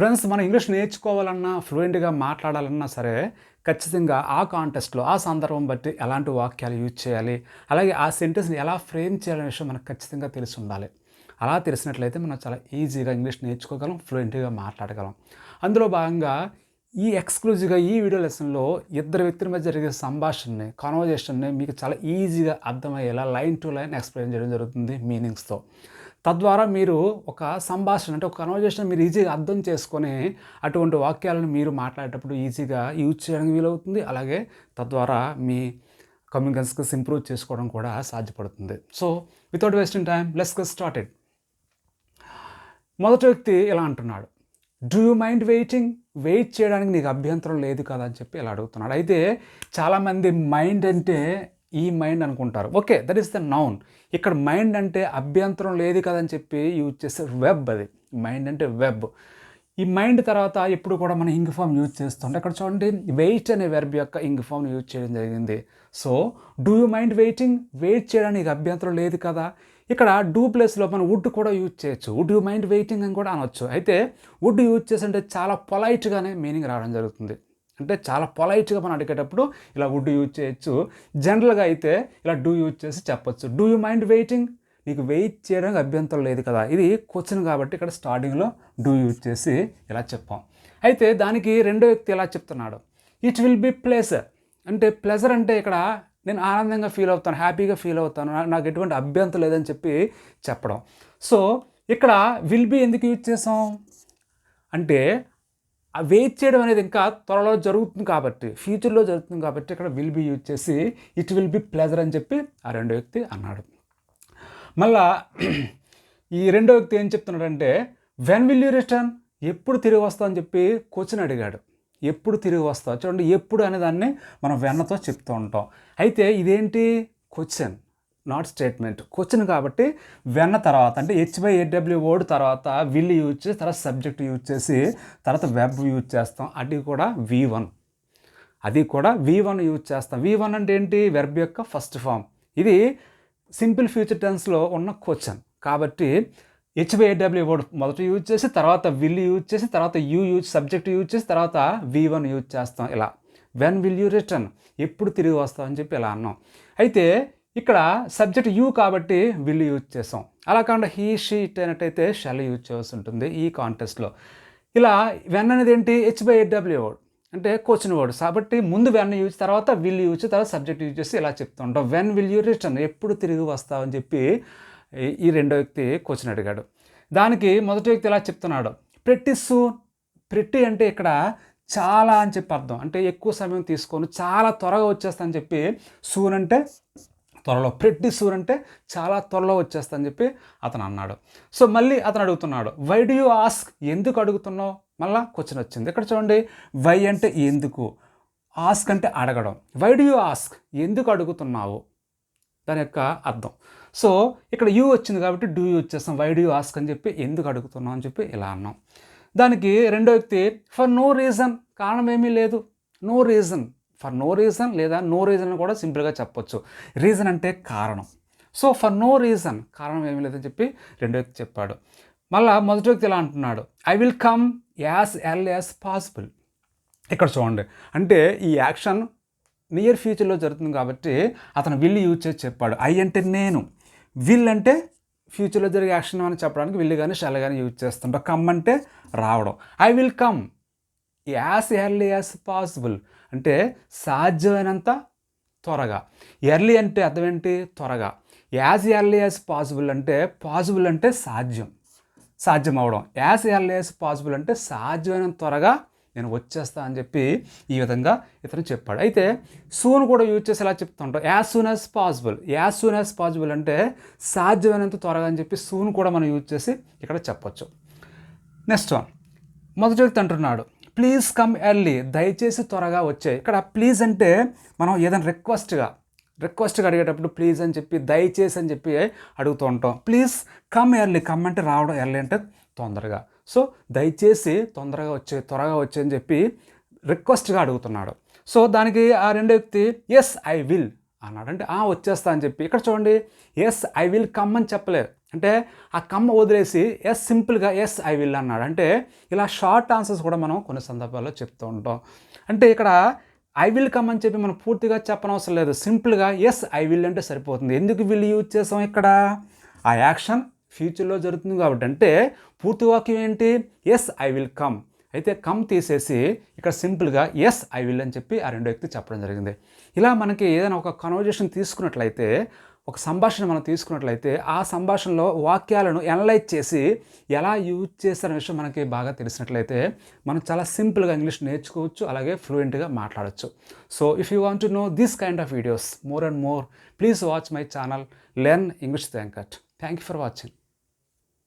Friends, మనం English నేర్చుకోవాలన్నా, ఫ్లూయెంట్‌గా మాట్లాడాలన్నా సరే, ఖచ్చితంగా ఆ కాంటెక్స్ట్‌లో, ఆ సందర్భం బట్టి ఎలాంటి వాక్యాలు యూజ్ చేయాలి, అలాగే ఆ సెంటెన్స్‌ని ఎలా ఫ్రేమ్ చేయాలనే విషయం మనకు ఖచ్చితంగా తెలిసుండాలి. అలా తెలిసినట్లయితే మనం చాలా ఈజీగా ఇంగ్లీష్ నేర్చుకోగలం, ఫ్లూయెంట్‌గా మాట్లాడగలం. అందులో భాగంగా ఎక్స్‌క్లూజివ్‌గా ఈ వీడియో లెసన్‌లో ఇద్దరు వ్యక్తుల మధ్య జరిగే సంభాషణని, కన్వర్జేషన్‌ని మీకు చాలా ఈజీగా అర్థమయ్యేలా లైన్ టు లైన్ ఎక్స్‌ప్లెయిన్ చేయడం జరుగుతుంది మీనింగ్స్‌తో. తద్వారా మీరు ఒక సంభాషణ అంటే ఒక కన్వర్జేషన్ మీరు ఈజీగా అర్థం చేసుకొని అటువంటి వాక్యాలను మీరు మాట్లాడేటప్పుడు ఈజీగా యూజ్ చేయడానికి వీలవుతుంది. అలాగే తద్వారా మీ కమ్యూనికేషన్ స్కిల్స్ ఇంప్రూవ్ చేసుకోవడం కూడా సాధ్యపడుతుంది. So without wasting time, let's get started. మొదటి వ్యక్తి ఇలా అంటున్నాడు, do you mind waiting? Wait చేయడానికి నీకు అభ్యంతరం లేదు కదా అని చెప్పి ఇలా అడుగుతున్నాడు. అయితే చాలామంది మైండ్ అంటే ఈ మైండ్ అనుకుంటారు. Okay, that is the noun. ఇక్కడ మైండ్ అంటే అభ్యంతరం లేదు కదని చెప్పి యూజ్ చేసే వెబ్ అది. మైండ్ అంటే వెబ్. ఈ మైండ్ తర్వాత ఎప్పుడు కూడా మనం ఇంగ్ ఫామ్ యూజ్ చేస్తుంటే అక్కడ చూడండి, వెయిట్ అనే వెర్బ్ యొక్క ఇంగ్ ఫామ్ యూజ్ చేయడం జరిగింది. So do you mind waiting? Wait చేయడానికి అభ్యంతరం లేదు కదా. ఇక్కడ డూ ప్లేస్లో మనం వుడ్ కూడా యూజ్ చేయొచ్చు. వుడ్ యూ మైండ్ వెయిటింగ్ అని కూడా అనొచ్చు. అయితే వుడ్ యూజ్ చేసి అంటే చాలా పొలైట్గానే మీనింగ్ రావడం జరుగుతుంది. అంటే చాలా పొలైట్గా మనం అడిగేటప్పుడు ఇలా వుడ్ యూజ్ చేయొచ్చు. జనరల్గా అయితే ఇలా డూ యూజ్ చేసి చెప్పొచ్చు. Do you mind waiting? నీకు వెయిట్ చేయడానికి అభ్యంతరం లేదు కదా. ఇది క్వశ్చన్ కాబట్టి ఇక్కడ స్టార్టింగ్లో డూ యూజ్ చేసి ఇలా చెప్పాం. అయితే దానికి రెండో వ్యక్తి ఎలా చెప్తున్నాడు, ఇట్ విల్ బి ప్లెజర్. అంటే ప్లెజర్ అంటే ఇక్కడ నేను ఆనందంగా ఫీల్ అవుతాను, హ్యాపీగా ఫీల్ అవుతాను, నాకు ఎటువంటి అభ్యంతరం లేదని చెప్పి చెప్పడం. సో ఇక్కడ విల్ బి ఎందుకు యూజ్ చేసాం అంటే వెయిట్ చేయడం అనేది ఇంకా త్వరలో జరుగుతుంది కాబట్టి, ఫ్యూచర్లో జరుగుతుంది కాబట్టి ఇక్కడ విల్ బి యూజ్ చేసి ఇట్ విల్ బి ప్లెజర్ అని చెప్పి ఆ రెండో వ్యక్తి అన్నాడు. మళ్ళా ఈ రెండో వ్యక్తి ఏం చెప్తున్నాడంటే వెన్ విల్ యూ రిటర్న్? ఎప్పుడు తిరిగి వస్తావు అని చెప్పి క్వశ్చన్ అడిగాడు. ఎప్పుడు తిరిగి వస్తావు? చూడండి, ఎప్పుడు అనే దాన్ని మనం వెన్నతో చెప్తూ ఉంటాం. అయితే ఇదేంటి? Question, not statement. క్వశ్చన్ కాబట్టి వెన్న తర్వాత అంటే HYAW వర్డ్ తర్వాత విల్ యూజ్ చేసి తర్వాత సబ్జెక్ట్ యూజ్ చేసి తర్వాత వెబ్ యూజ్ చేస్తాం. అది కూడా V1 యూజ్ చేస్తాం. V1 అంటే ఏంటి? వెర్బ్ యొక్క ఫస్ట్ ఫామ్. ఇది సింపుల్ ఫ్యూచర్ టెన్స్లో ఉన్న క్వశ్చన్ కాబట్టి HYAW వర్డ్ మొదట యూజ్ చేసి తర్వాత విల్ యూజ్ చేసి తర్వాత సబ్జెక్ట్ యూజ్ చేసి తర్వాత V1 యూజ్ చేస్తాం. ఇలా వెన్ విల్ యూ రిటర్న్? ఎప్పుడు తిరిగి వస్తావు అని చెప్పి ఇలా అన్నాం. అయితే ఇక్కడ సబ్జెక్ట్ యూ కాబట్టి విల్ యూజ్ చేసాం. అలా కాకుండా హీ షీ ఇట్ అయినట్టయితే షల్ యూజ్ చేయాల్సి ఉంటుంది ఈ కాంటెస్ట్లో. ఇలా వెన్ అనేది ఏంటి? HYAW వర్డ్ అంటే క్వశ్చన్ వర్డ్ కాబట్టి ముందు వెన్ యూజ్ తర్వాత విల్ యూజ్ తర్వాత సబ్జెక్ట్ యూజ్ చేసి ఇలా చెప్తూ ఉంటాం. When will you return? ఎప్పుడు తిరిగి వస్తావు అని చెప్పి ఈ రెండో వ్యక్తి క్వశ్చన్ అడిగాడు. దానికి మొదటి వ్యక్తి ఇలా చెప్తున్నాడు, ప్రెట్టి సూన్. ప్రెట్టి అంటే ఇక్కడ చాలా అని చెప్పి అర్థం. అంటే ఎక్కువ సమయం తీసుకొని చాలా త్వరగా వచ్చేస్తా అని చెప్పి, సూన్ అంటే త్వరలో, ప్రెట్టి సూన్ అంటే చాలా త్వరలో వచ్చేస్తా అని చెప్పి అతను అన్నాడు. సో మళ్ళీ అతను అడుగుతున్నాడు, వై డూ యూ ఆస్క్? ఎందుకు అడుగుతున్నావు? మళ్ళీ క్వశ్చన్ వచ్చింది. ఇక్కడ చూడండి, వై అంటే ఎందుకు, ఆస్క్ అంటే అడగడం. Why do you ask? ఎందుకు అడుగుతున్నావు దాని యొక్క అర్థం. సో ఇక్కడ యూ వచ్చింది కాబట్టి డూ యూజ్ చేస్తాం. వై డూ యూ ఆస్క్ అని చెప్పి ఎందుకు అడుగుతున్నాం అని చెప్పి ఇలా అన్నాం. దానికి రెండో వ్యక్తి ఫర్ నో రీజన్, కారణం ఏమీ లేదు. No reason, for no reason లేదా నో రీజన్ అని కూడా సింపుల్గా చెప్పొచ్చు. రీజన్ అంటే కారణం. సో ఫర్ నో రీజన్, కారణం ఏమీ లేదని చెప్పి రెండో వ్యక్తి చెప్పాడు. మళ్ళీ మొదటి వ్యక్తి ఇలా అంటున్నాడు, I will come as early as possible. ఇక్కడ చూడండి, అంటే ఈ యాక్షన్ నియర్ ఫ్యూచర్లో జరుగుతుంది కాబట్టి అతను విల్ యూజ్ చేసి చెప్పాడు. ఐ అంటే నేను, విల్ అంటే ఫ్యూచర్లో జరిగే యాక్షన్ అని చెప్పడానికి విల్ కానీ షల్ కానీ యూజ్ చేస్తుంటాం. కమ్ అంటే రావడం. I will come as early as possible అంటే సాధ్యమైనంత త్వరగా. ఎర్లీ అంటే అర్థం ఏంటి? త్వరగా. యాజ్ ఎర్లీ యాజ్ పాసిబుల్ అంటే పాసిబుల్ అంటే సాధ్యం అవడం. యాజ్ ఎర్లీ యాజ్ పాసిబుల్ అంటే సాధ్యమైనంత త్వరగా నేను వచ్చేస్తా అని చెప్పి ఈ విధంగా ఇతను చెప్పాడు. అయితే సూన్ కూడా యూజ్ చేసి ఎలా చెప్తూ ఉంటాం, as soon as possible. As soon as possible అంటే సాధ్యమైనంత త్వరగా అని చెప్పి సూన్ కూడా మనం యూజ్ చేసి ఇక్కడ చెప్పొచ్చు. నెక్స్ట్ వన్, మొదటి వ్యక్తి అంటున్నాడు, ప్లీజ్ కమ్ ఎర్లీ. దయచేసి త్వరగా వచ్చాయి. ఇక్కడ ప్లీజ్ అంటే మనం ఏదైనా రిక్వెస్ట్గా అడిగేటప్పుడు ప్లీజ్ అని చెప్పి దయచేసి అని చెప్పి అడుగుతూ ఉంటాం. Please come early. కమ్ అంటే రావడం, ఎర్లీ అంటే తొందరగా. సో దయచేసి త్వరగా వచ్చే అని చెప్పి రిక్వెస్ట్గా అడుగుతున్నాడు. సో దానికి ఆ రెండో వ్యక్తి ఎస్ ఐ విల్ అన్నాడు. అంటే వచ్చేస్తా అని చెప్పి ఇక్కడ చూడండి ఎస్ ఐ విల్ కమ్ అని చెప్పలేదు. అంటే ఆ కమ్ వదిలేసి ఎస్ సింపుల్గా ఎస్ ఐ విల్ అన్నాడు. అంటే ఇలా షార్ట్ ఆన్సర్స్ కూడా మనం కొన్ని సందర్భాల్లో చెప్తూ ఉంటాం. అంటే ఇక్కడ ఐ విల్ కమ్ అని చెప్పి మనం పూర్తిగా చెప్పనవసరం లేదు. సింపుల్గా ఎస్ ఐ విల్ అంటే సరిపోతుంది. ఎందుకు విల్ యూజ్ చేసాం ఇక్కడ? ఆ యాక్షన్ ఫ్యూచర్లో జరుగుతుంది కాబట్టి. అంటే పూర్తి వాక్యం ఏంటి? Yes I will come. అయితే కమ్ తీసేసి ఇక్కడ సింపుల్గా ఎస్ ఐ విల్ అని చెప్పి ఆ రెండో వ్యక్తి చెప్పడం జరిగింది. ఇలా మనకి ఏదైనా ఒక కన్వర్జేషన్ తీసుకున్నట్లయితే, ఒక సంభాషణ మనం తీసుకున్నట్లయితే ఆ సంభాషణలో వాక్యాలను అనలైజ్ చేసి ఎలా యూజ్ చేస్తారనే విషయం మనకి బాగా తెలిసినట్లయితే మనం చాలా సింపుల్గా ఇంగ్లీష్ నేర్చుకోవచ్చు, అలాగే ఫ్లూయెంట్గా మాట్లాడచ్చు. So if you want to know this kind of videos more and more, please watch my channel learn English Venkat. Thank you for watching.